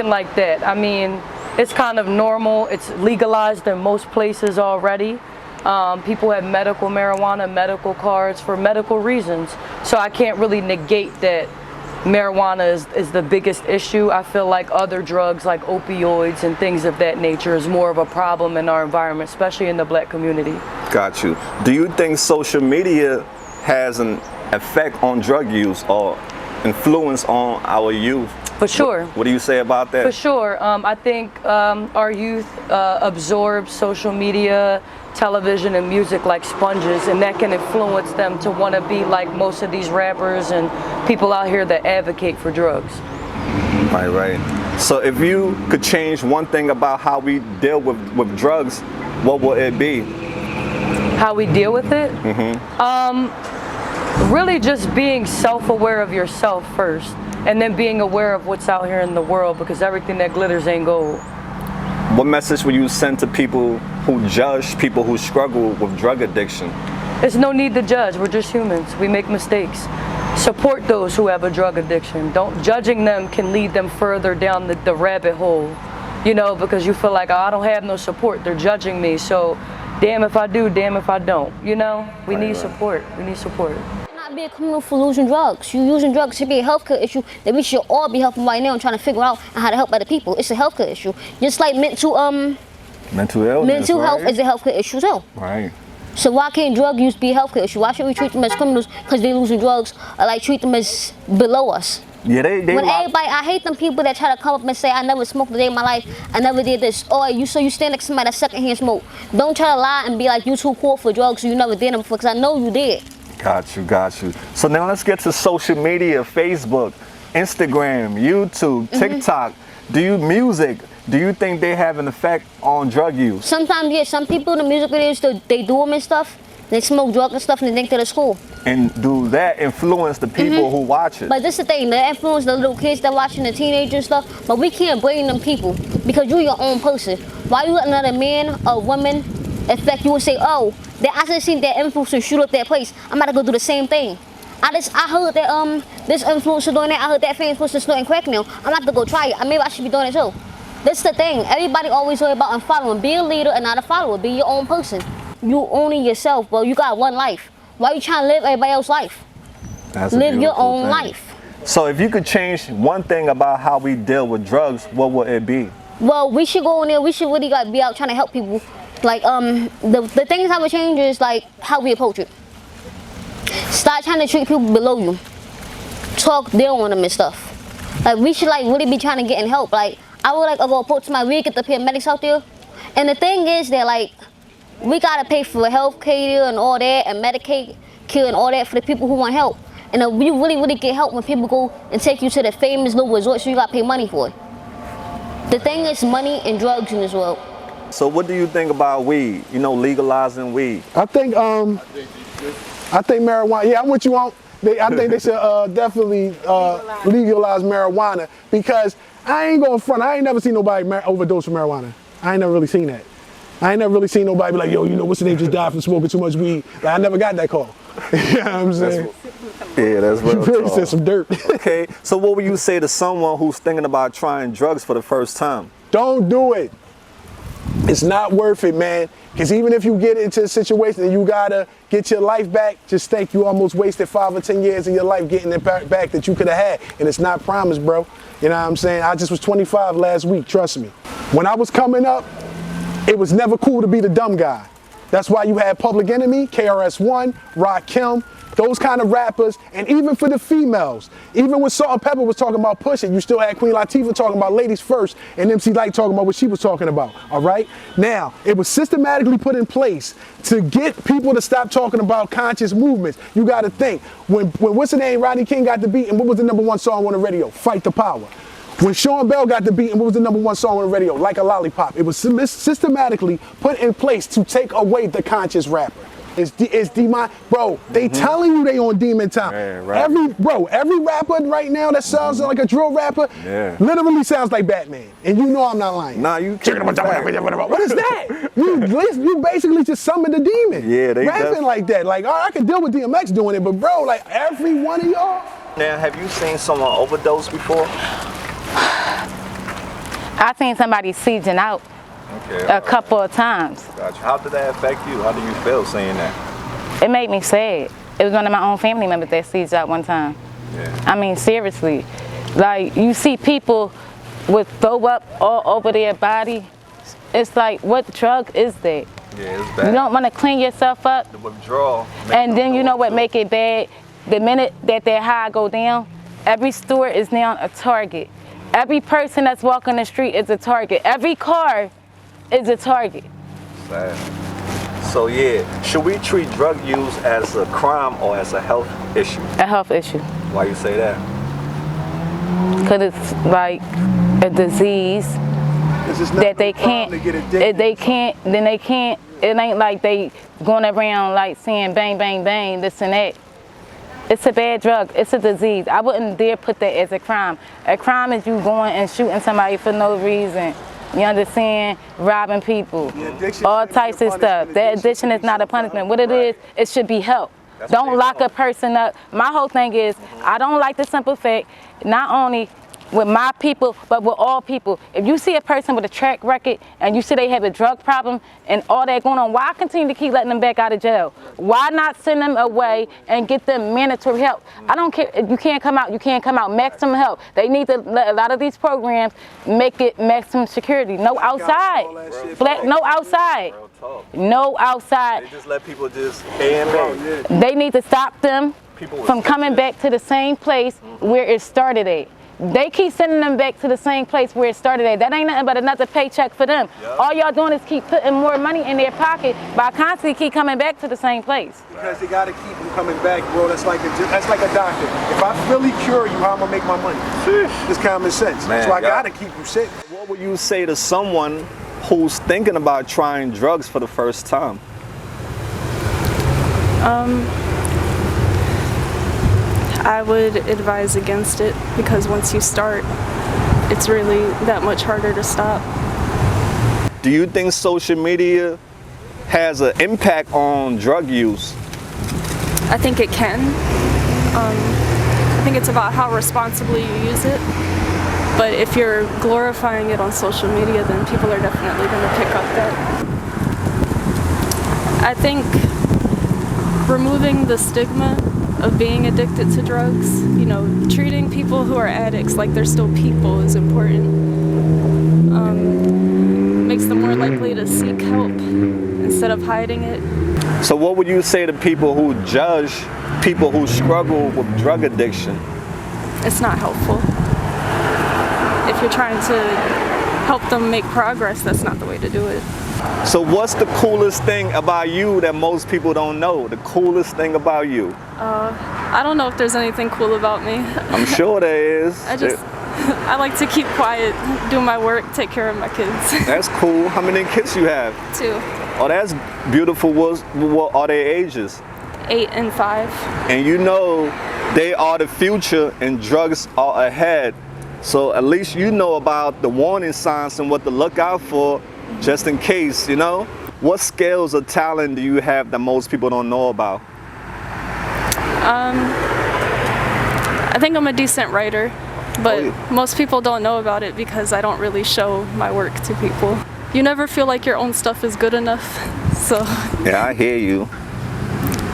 like that. I mean, it's kind of normal. It's legalized in most places already. People have medical marijuana, medical cards for medical reasons. So I can't really negate that marijuana is the biggest issue. I feel like other drugs like opioids and things of that nature is more of a problem in our environment, especially in the black community. Got you. Do you think social media has an effect on drug use or influence on our youth? For sure. What do you say about that? For sure. I think our youth absorbs social media, television, and music like sponges, and that can influence them to want to be like most of these rappers and people out here that advocate for drugs. Right. So if you could change one thing about how we deal with drugs, what would it be? How we deal with it? Really just being self-aware of yourself first, and then being aware of what's out here in the world, because everything that glitters ain't gold. What message would you send to people who judge people who struggle with drug addiction? There's no need to judge. We're just humans. We make mistakes. Support those who have a drug addiction. Judging them can lead them further down the rabbit hole, because you feel like, oh, I don't have no support. They're judging me. So damn if I do, damn if I don't. We need support. We need support. Not be a criminal for losing drugs. You using drugs should be a healthcare issue that we should all be helping right now and trying to figure out how to help other people. It's a healthcare issue. Just like mental illness, mental health is a healthcare issue too. Right. So why can't drug use be a healthcare issue? Why should we treat them as criminals because they're losing drugs, or like treat them as below us? Yeah, they I hate them people that try to come up and say, I never smoked a day in my life, I never did this. Oh, you stand next to somebody that secondhand smoke. Don't try to lie and be like, you too cool for drugs, so you never did them before, because I know you did. Got you. So now let's get to social media, Facebook, Instagram, YouTube, TikTok. Music, do you think they have an effect on drug use? Sometimes, yeah, some people in the music videos, they do them and stuff. They smoke drugs and stuff and they think they're at school. And do that influence the people who watch it? But this is the thing, they influence the little kids that watching, the teenagers and stuff, but we can't blame them people because you're your own person. Why you let another man or woman affect you and say, oh, I just seen that influencer shoot up that place, I'm about to go do the same thing. I heard that this influencer doing that, I heard that famous person snorting crack now, I'm about to go try it, maybe I should be doing it too. That's the thing, everybody always worry about following. Be a leader and not a follower, be your own person. You owning yourself, bro, you got one life. Why you trying to live everybody else's life? Live your own life. So if you could change one thing about how we deal with drugs, what would it be? Well, we should go in there, we should really be out trying to help people. Like, the things I would change is like how we approach it. Start trying to treat people below you. Talk down on them and stuff. Like, we should really be trying to get in help. Like, I would go approach somebody, we get the paramedics out there. And the thing is that we gotta pay for health care and all that, and Medicaid care and all that for the people who want help. And we really get help when people go and take you to the famous little resort, so you gotta pay money for it. The thing is money and drugs in this world. So what do you think about weed? Legalizing weed. I think marijuana. Yeah, I'm with you on. I think they should definitely legalize marijuana, because I ain't going front. I ain't never seen nobody overdose from marijuana. I ain't never really seen that. I ain't never really seen nobody be like, yo, what's the name, just died from smoking too much weed. I never got that call. You know what I'm saying? That's real You really said some dirt. Okay, so what would you say to someone who's thinking about trying drugs for the first time? Don't do it. It's not worth it, man. Because even if you get into a situation that you gotta get your life back, just think you almost wasted 5 or 10 years of your life getting it back that you could have had. And it's not promised, bro. You know what I'm saying? I just was 25 last week, trust me. When I was coming up, it was never cool to be the dumb guy. That's why you had Public Enemy, KRS-One, Rakim, those kind of rappers, and even for the females, even when Salt and Pepper was talking about pushing, you still had Queen Latifah talking about ladies first, and MC Lyte talking about what she was talking about, all right? Now, it was systematically put in place to get people to stop talking about conscious movements. You gotta think, when what's the name, Rodney King got the beat, and what was the #1 song on the radio? Fight the Power. When Sean Bell got the beat, and what was the #1 song on the radio? Like a Lollipop. It was systematically put in place to take away the conscious rapper. It's demon, bro. They telling you they on demon time. Yeah, right. Every rapper right now that sounds like a drill rapper, literally sounds like Batman. And you know I'm not lying. Nah, you can't. What is that? You basically just summoned the demon. Yeah, they rapping like that. Like, all right, I can deal with DMX doing it, but bro, like every one of y'all. Now, have you seen someone overdose before? I seen somebody sieging out a couple of times. Gotcha. How did that affect you? How do you feel saying that? It made me sad. It was one of my own family members that sieged out one time. Yeah. I mean, seriously. Like, you see people with throw up all over their body. It's like, what drug is that? Yeah, it's bad. You don't want to clean yourself up. The withdrawal. And then you know what make it bad? The minute that their high go down, every store is now a target. Every person that's walking the street is a target. Every car is a target. Sad. So yeah, should we treat drug use as a crime or as a health issue? A health issue. Why you say that? Because it's like a disease that they can't, it ain't like they going around like saying bang, bang, bang, this and that. It's a bad drug, it's a disease. I wouldn't dare put that as a crime. A crime is you going and shooting somebody for no reason. You understand? Robbing people, all types of stuff. That addiction is not a punishment. What it is, it should be help. Don't lock a person up. My whole thing is, I don't like the simple fact, not only with my people, but with all people. If you see a person with a track record and you see they have a drug problem and all that going on, why continue to keep letting them back out of jail? Why not send them away and get them mandatory help? I don't care, if you can't come out, maximum help. They need to let a lot of these programs make it maximum security. No outside. No outside. No outside. They just let people just A and B. They need to stop them from coming back to the same place where it started at. They keep sending them back to the same place where it started at. That ain't nothing but another paycheck for them. Yep. All y'all doing is keep putting more money in their pocket by constantly keep coming back to the same place. Because they gotta keep them coming back, bro. That's like a doctor. If I really cure you, how am I gonna make my money? It's common sense. Man, so I gotta keep you sick. What would you say to someone who's thinking about trying drugs for the first time? I would advise against it because once you start, it's really that much harder to stop. Do you think social media has an impact on drug use? I think it can. I think it's about how responsibly you use it. But if you're glorifying it on social media, then people are definitely going to pick up that. I think removing the stigma of being addicted to drugs, you know, treating people who are addicts like they're still people is important. Makes them more likely to seek help instead of hiding it. So what would you say to people who judge people who struggle with drug addiction? It's not helpful. If you're trying to help them make progress, that's not the way to do it. So what's the coolest thing about you that most people don't know? The coolest thing about you? I don't know if there's anything cool about me. I'm sure there is. I like to keep quiet, do my work, take care of my kids. That's cool. How many kids you have? 2. Oh, that's beautiful. What are their ages? 8 and 5. And you know they are the future and drugs are ahead. So at least you know about the warning signs and what to look out for just in case, you know? What skills or talent do you have that most people don't know about? I think I'm a decent writer, but most people don't know about it because I don't really show my work to people. You never feel like your own stuff is good enough, so. Yeah, I hear you.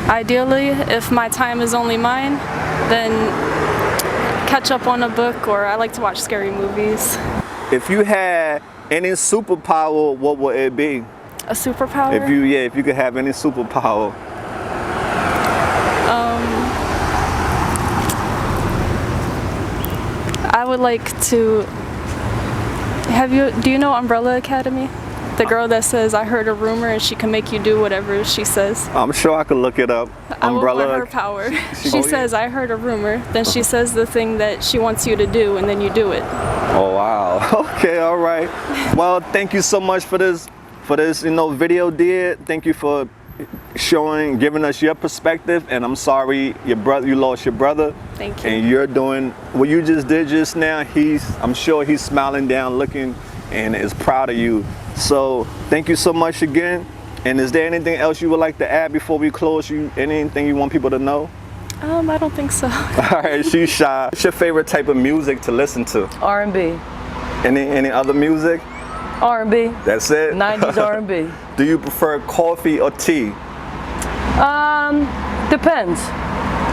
Ideally, if my time is only mine, then catch up on a book, or I like to watch scary movies. If you had any superpower, what would it be? A superpower? If you could have any superpower. I would like to. Do you know Umbrella Academy? The girl that says, I heard a rumor, and she can make you do whatever she says. I'm sure I could look it up. I want her power. She says, I heard a rumor. Then she says the thing that she wants you to do, and then you do it. Oh wow. Okay, all right. Well, thank you so much for this video, dear. Thank you for giving us your perspective, and I'm sorry you lost your brother. Thank you. And you're doing what you just did just now. I'm sure he's smiling down, looking, and is proud of you. So thank you so much again. And is there anything else you would like to add before we close? Anything you want people to know? I don't think so. All right, she's shy. What's your favorite type of music to listen to? R&B. Any other music? R&B. That's it? 90s R&B. Do you prefer coffee or tea? Depends.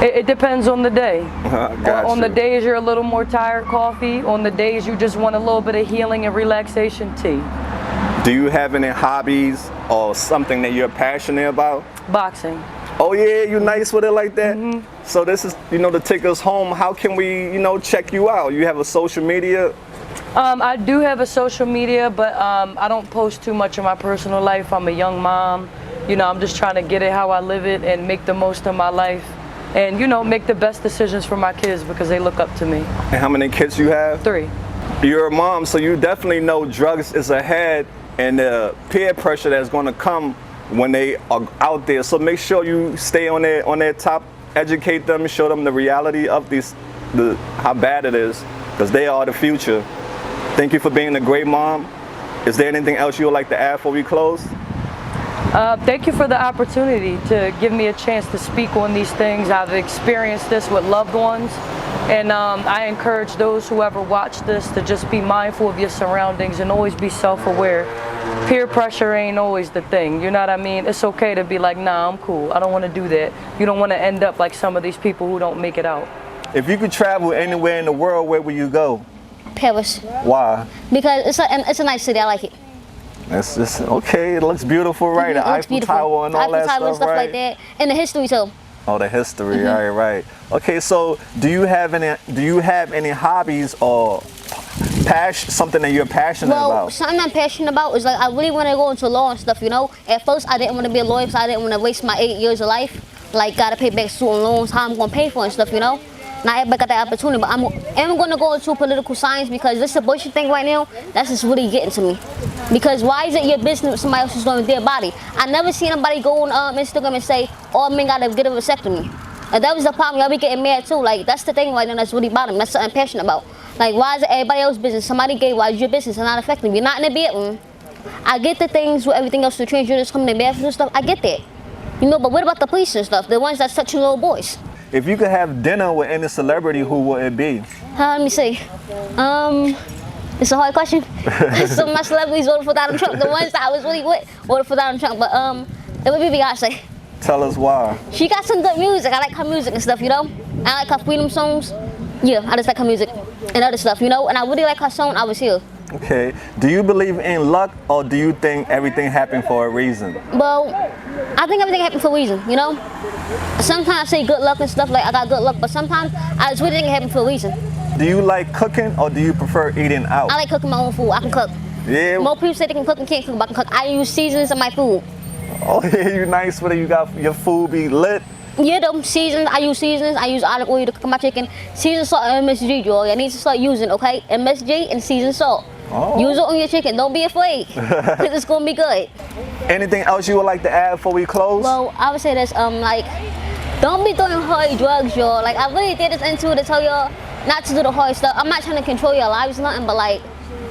It depends on the day. On the you. days you're a little more tired, coffee. On the days you just want a little bit of healing and relaxation, tea. Do you have any hobbies or something that you're passionate about? Boxing. Oh yeah, you nice with it like that? Mm-hmm. So this is, to take us home, how can we, check you out? You have a social media? I do have a social media, but I don't post too much of my personal life. I'm a young mom. I'm just trying to get it how I live it and make the most of my life. And, make the best decisions for my kids because they look up to me. And how many kids you have? 3. You're a mom, so you definitely know drugs is ahead and the peer pressure that's going to come when they are out there. So make sure you stay on their top, educate them, show them the reality of how bad it is, because they are the future. Thank you for being a great mom. Is there anything else you would like to add before we close? Thank you for the opportunity to give me a chance to speak on these things. I've experienced this with loved ones, and I encourage those who ever watch this to just be mindful of your surroundings and always be self-aware. Peer pressure ain't always the thing, you know what I mean? It's okay to be like, nah, I'm cool, I don't want to do that. You don't want to end up like some of these people who don't make it out. If you could travel anywhere in the world, where would you go? Paris. Why? Because it's a nice city, I like it. That's just okay. It looks beautiful, right? The Eiffel Tower and all that stuff, right? Like that, and the history too. Oh, the history, right. Okay, so do you have any hobbies or something that you're passionate about? Well, something I'm passionate about is like I really want to go into law and stuff. At first I didn't want to be a lawyer because I didn't want to waste my 8 years of life. Like gotta pay back student loans, how I'm gonna pay for and stuff. Not everybody got that opportunity, but I'm going to go into political science because this abortion thing right now, that's just really getting to me. Because why is it your business if somebody else is doing their body? I never seen anybody go on Instagram and say, all men got to get a vasectomy. And that was the problem, y'all be getting mad too. Like, that's the thing right now that's really bothering me. That's something I'm passionate about. Like, why is it everybody else's business? Somebody gay, why is your business not affecting me? You're not in the bedroom. I get the things with everything else, the transgenders coming in the bathroom and stuff, I get that. But what about the police and stuff? The ones that's touching little boys? If you could have dinner with any celebrity, who would it be? Let me see. It's a hard question. Some of my celebrities voted for Donald Trump. The ones that I was really with voted for Donald Trump. But it would be Beyonce. Tell us why. She got some good music. I like her music and stuff, I like her freedom songs. Yeah, I just like her music and other stuff, And I really like her song, I Was Here. Okay. Do you believe in luck, or do you think everything happened for a reason? Well, I think everything happened for a reason, Sometimes I say good luck and stuff, like I got good luck, but sometimes I just really think it happened for a reason. Do you like cooking, or do you prefer eating out? I like cooking my own food. I can cook. Yeah. Most people say they can cook and can't cook, but I can cook. I use seasons in my food. Oh yeah, you nice with it. You got your food be lit. Yeah, them seasons. I use seasons. I use olive oil to cook my chicken. Seasoned salt and MSG, Joy. I need to start using, okay? MSG and seasoned salt. Oh. Use it on your chicken. Don't be afraid. Because it's going to be good. Anything else you would like to add before we close? Well, I would say this, don't be doing hard drugs, y'all. Like, I really did this into to tell y'all not to do the hard stuff. I'm not trying to control your lives or nothing, but like,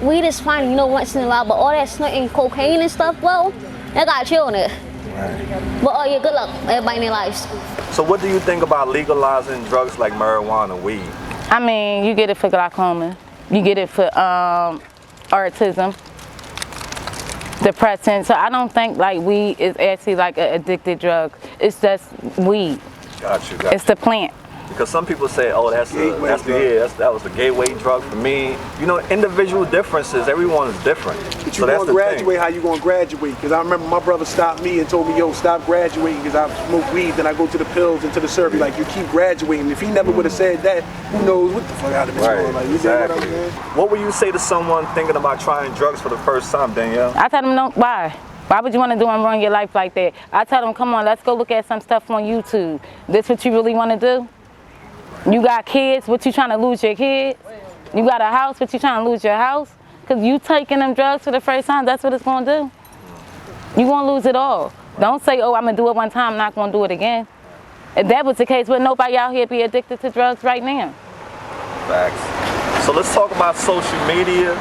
weed is fine, once in a while, but all that snorting cocaine and stuff, well, they gotta chill on it. Right. But yeah, good luck, everybody in their lives. So what do you think about legalizing drugs like marijuana, weed? I mean, you get it for glaucoma. You get it for autism, depression. So I don't think like weed is actually like an addicted drug. It's just weed. Got you. It's the plant. Because some people say, oh, that was the gateway drug for me. You know, individual differences. Everyone is different. But you gonna graduate how you gonna graduate? Because I remember my brother stopped me and told me, yo, stop graduating because I smoke weed, then I go to the pills and to the surgery. Like, you keep graduating. If he never would have said that, who knows what the fuck I'd have been doing. Like, you exactly. know what I'm saying? What would you say to someone thinking about trying drugs for the first time, Danielle? I tell them, no, why? Why would you want to do and ruin your life like that? I tell them, come on, let's go look at some stuff on YouTube. This what you really want to do? You got kids, what you trying to lose your kids? You got a house, what you trying to lose your house? Because you taking them drugs for the first time, that's what it's going to do. You going to lose it all. Don't say, oh, I'm going to do it one time, I'm not going to do it again. If that was the case, would nobody out here be addicted to drugs right now? Facts. So let's talk about social media,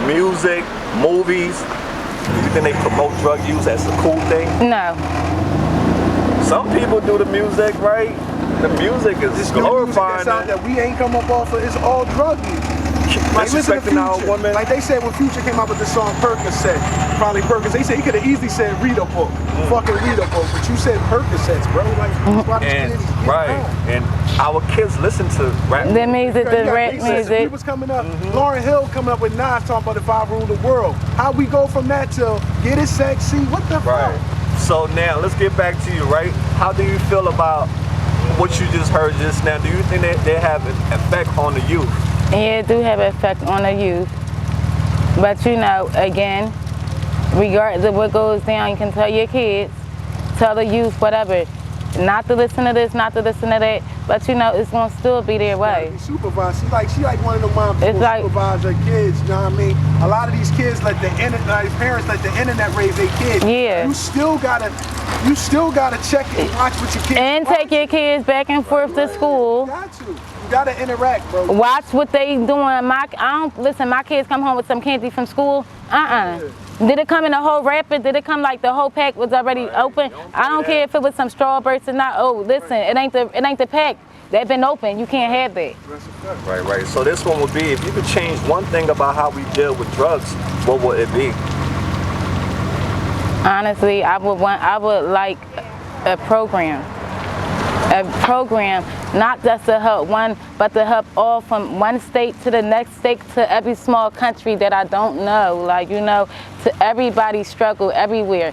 music, movies. Do you think they promote drug use as a cool thing? No. Some people do the music, right? The music is glorifying that we ain't come up off of. It's all drug use. Like, listen to Future. Like they said when Future came out with the song Percocet, probably Percocet. They said he could have easily said read a book, fucking read a book, but you said Percocets, bro. Like, and our kids listen to rap. The music, the rap music. He was coming up. Lauryn Hill coming up with Nas talking about if I rule the world. How we go from that to get it sexy? What the fuck? So now let's get back to you, right? How do you feel about what you just heard just now? Do you think that they have an effect on the youth? Yeah, it do have an effect on the youth. But you know, again, regardless of what goes down, you can tell your kids, tell the youth, whatever, not to listen to this, not to listen to that. But you know, it's gonna still be their way. Supervise. She like one of the moms who supervise her kids. You know what I mean? A lot of these kids let the parents let the internet raise their kids. Yeah. You still gotta check and watch what your kids and take your kids back and forth to school. You got to. You gotta interact, bro. Watch what they doing. My kids come home with some candy from school. Did it come in a whole wrapper? Did it come like the whole pack was already open? I don't care if it was some strawberries or not. Oh, listen, it ain't the pack. They've been open. You can't have that. Right. So this one would be, if you could change one thing about how we deal with drugs, what would it be? Honestly, I would like a program. A program, not just to help one, but to help all from one state to the next state to every small country that I don't know. Like, you know, to everybody struggle everywhere.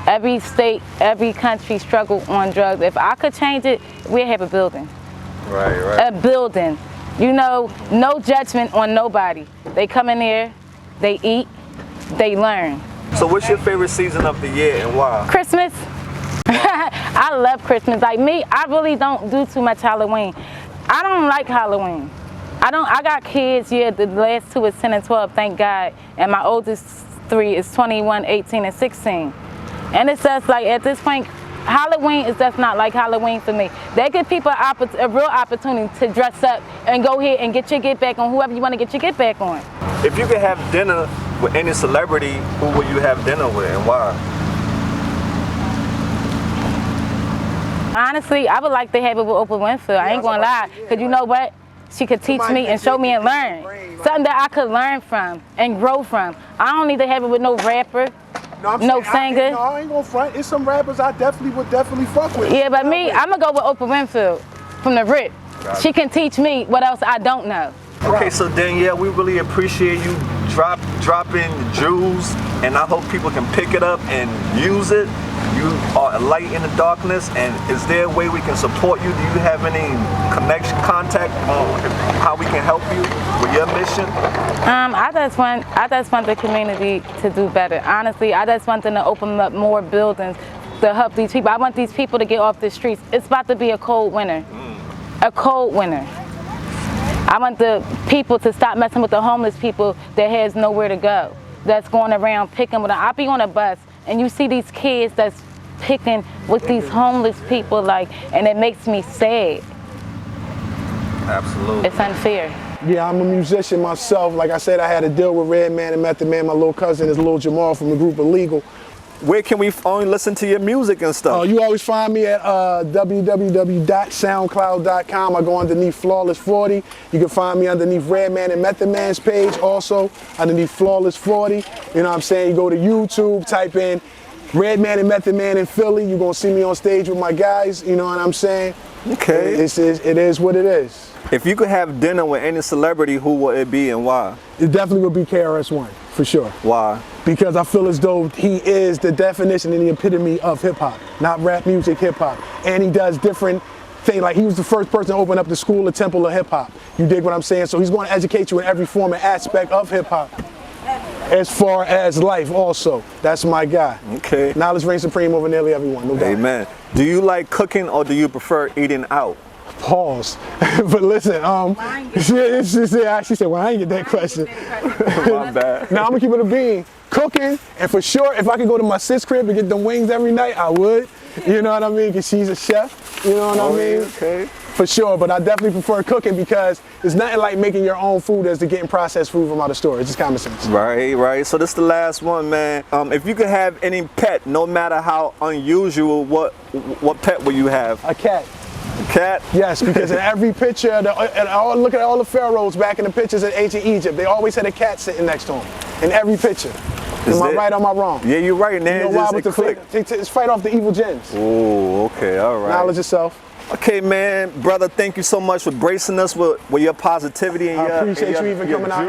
Every state, every country struggle on drugs. If I could change it, we'd have a building. Right. A building. You know, no judgment on nobody. They come in there, they eat, they learn. So what's your favorite season of the year and why? Christmas. I love Christmas. Like me, I really don't do too much Halloween. I don't like Halloween. I got kids, yeah, the last two is 10 and 12, thank God. And my oldest 3 is 21, 18, and 16. And it's just like, at this point, Halloween is just not like Halloween for me. They give people a real opportunity to dress up and go ahead and get your get back on whoever you want to get your get back on. If you could have dinner with any celebrity, who would you have dinner with and why? Honestly, I would like to have it with Oprah Winfrey. I ain't gonna lie, because you know what? She could teach me and show me and learn. Something that I could learn from and grow from. I don't need to have it with no rapper, no singer. No, I ain't gonna front. It's some rappers I would definitely fuck with. Yeah, but me, I'm gonna go with Oprah Winfrey from the rip. She can teach me what else I don't know. Okay, so Danielle, we really appreciate you dropping jewels, and I hope people can pick it up and use it. You are a light in the darkness, and is there a way we can support you? Do you have any contact on how we can help you with your mission? I just want the community to do better. Honestly, I just want them to open up more buildings to help these people. I want these people to get off the streets. It's about to be a cold winter. A cold winter. I want the people to stop messing with the homeless people that has nowhere to go, that's going around picking with them. I be on a bus and you see these kids that's picking with these homeless people, like, and it makes me sad. Absolutely. It's unfair. Yeah, I'm a musician myself. Like I said, I had a deal with Redman and Method Man. My little cousin is Lil Jamal from the group Illegal. Where can we only listen to your music and stuff? You always find me at www.soundcloud.com. I go underneath Flawless 40. You can find me underneath Redman and Method Man's page, also underneath Flawless 40. You know what I'm saying? You go to YouTube, type in Redman and Method Man in Philly. You're going to see me on stage with my guys. You know what I'm saying? Okay. It is what it is. If you could have dinner with any celebrity, who would it be and why? It definitely would be KRS-One, for sure. Why? Because I feel as though he is the definition and the epitome of hip hop, not rap music, hip hop. And he does different things. Like, he was the first person to open up the school, the temple of hip hop. You dig what I'm saying? So he's going to educate you in every form and aspect of hip hop, as far as life also. That's my guy. Okay. Knowledge reigns supreme over nearly everyone, no doubt. Amen. Do you like cooking or do you prefer eating out? Pause. But listen, she said, well, I ain't get that question. My bad. Now I'm gonna keep it a bean. Cooking, and for sure, if I could go to my sis crib and get them wings every night, I would. You know what I mean? Because she's a chef. You know what I mean? Okay. For sure, but I definitely prefer cooking because it's nothing like making your own food as to getting processed food from out of store. It's just common sense. Right. So this is the last one, man. If you could have any pet, no matter how unusual, what pet would you have? A cat. Cat? Yes, because in every picture, look at all the pharaohs back in the pictures in ancient Egypt. They always had a cat sitting next to them in every picture. Am I right or am I wrong? Yeah, you're right, man. You know why? It's fight off the evil gens. Oh, okay, all right. Knowledge yourself. Okay, man, brother, thank you so much for gracing us with your positivity and I appreciate you even coming out.